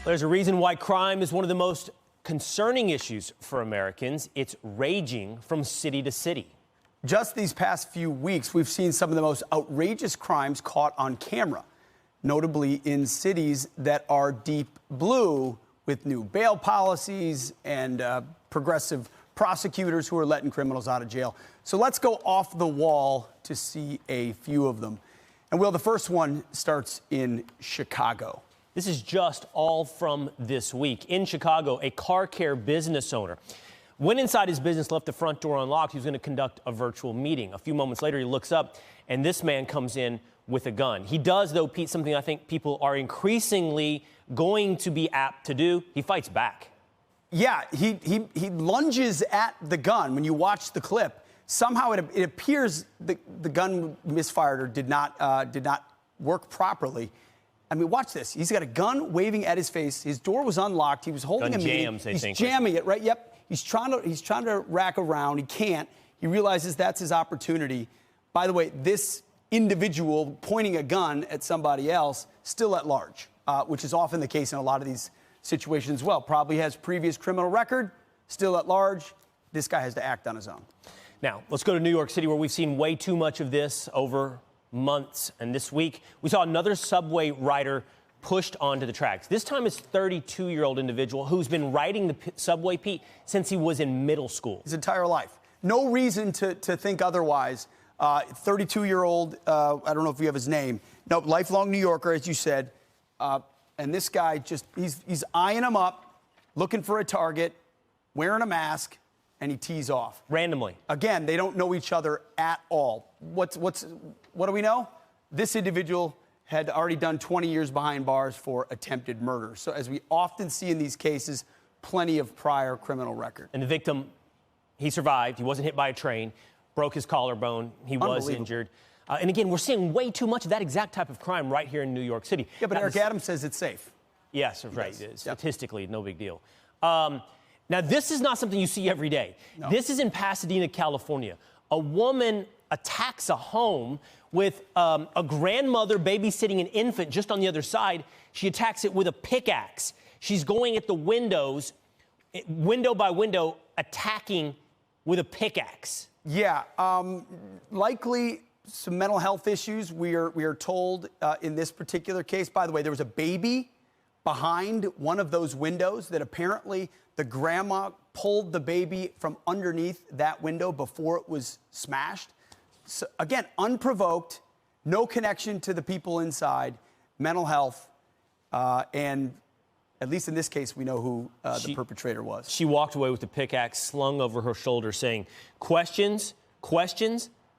There's a reason why crime is one of the most concerning issues for Americans. It's raging from city to city. Just these past few weeks, we've seen some of the most outrageous crimes caught on camera, notably in cities that are deep blue with new bail policies and progressive prosecutors who are letting criminals out of jail. So let's go off the wall to see a few of them. And Will, the first one starts in Chicago. This is just all from this week. In Chicago, a car care business owner went inside his business, left the front door unlocked. He was going to conduct a virtual meeting. A few moments later, he looks up, and this man comes in with a gun. He does, though, Pete, something I think people are increasingly going to be apt to do. He fights back. Yeah, he lunges at the gun. When you watch the clip, somehow it appears the gun misfired or did not work properly. I mean, watch this. He's got a gun waving at his face. His door was unlocked. He was holding a meeting. He's jamming it, right? Yep. He's trying to rack around. He can't. He realizes that's his opportunity. By the way, this individual pointing a gun at somebody else still at large, which is often the case in a lot of these situations as well. Probably has previous criminal record, still at large. This guy has to act on his own. Now, let's go to New York City, where we've seen way too much of this over months. And this week, we saw another subway rider pushed onto the tracks. This time it's 32-year-old individual who's been riding the subway, Pete, since he was in middle school. His entire life. No reason to think otherwise. 32-year-old, I don't know if you have his name. No, lifelong New Yorker, as you said. And this guy just, he's eyeing him up, looking for a target, wearing a mask, and he tees off. Randomly. Again, they don't know each other at all. What do we know? This individual had already done 20 years behind bars for attempted murder. So as we often see in these cases, plenty of prior criminal record. And the victim, he survived. He wasn't hit by a train, broke his collarbone. He was injured. And again, we're seeing way too much of that exact type of crime right here in New York City. Yeah, but Eric Adams says it's safe. Yes, right. Statistically, no big deal. Now, this is not something you see every day. No. This is in Pasadena, California. A woman attacks a home with a grandmother babysitting an infant just on the other side. She attacks it with a pickaxe. She's going at the windows, window by window, attacking with a pickaxe. Yeah, likely some mental health issues, we are told in this particular case. By the way, there was a baby behind one of those windows that apparently the grandma pulled the baby from underneath that window before it was smashed. So, again, unprovoked, no connection to the people inside, mental health, and at least in this case, we know who the perpetrator was. She walked away with the pickaxe slung over her shoulder saying, questions,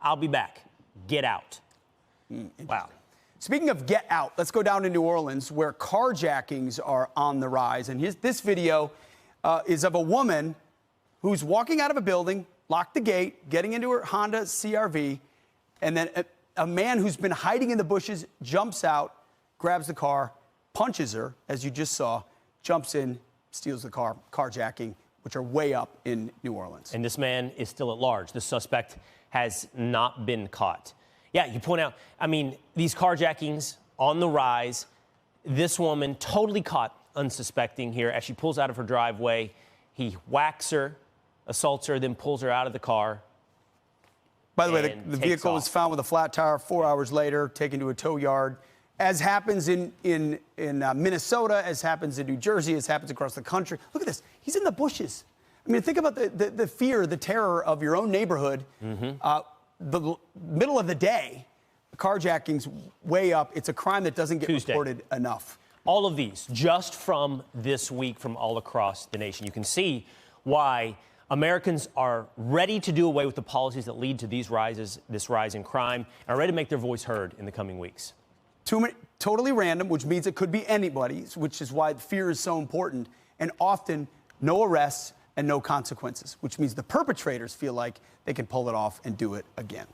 I'll be back. Get out. Wow. Speaking of get out, let's go down to New Orleans, where carjackings are on the rise. And this video is of a woman who's walking out of a building, locked the gate, getting into her Honda CRV, and then a man who's been hiding in the bushes jumps out, grabs the car, punches her, as you just saw, jumps in, steals the car, carjacking, which are way up in New Orleans. And this man is still at large. The suspect has not been caught. Yeah, you point out, I mean, these carjackings on the rise. This woman totally caught unsuspecting here as she pulls out of her driveway. He whacks her, assaults her, then pulls her out of the car. By the way, the vehicle was found with a flat tire 4 hours later, taken to a tow yard. As happens in Minnesota, as happens in New Jersey, as happens across the country. Look at this. He's in the bushes. I mean, think about the fear, the terror of your own neighborhood. The middle of the day, carjacking's way up. It's a crime that doesn't get reported enough. All of these just from this week from all across the nation. You can see why Americans are ready to do away with the policies that lead to this rise in crime, and are ready to make their voice heard in the coming weeks. Totally random, which means it could be anybody's, which is why fear is so important, and often no arrests and no consequences, which means the perpetrators feel like they can pull it off and do it again.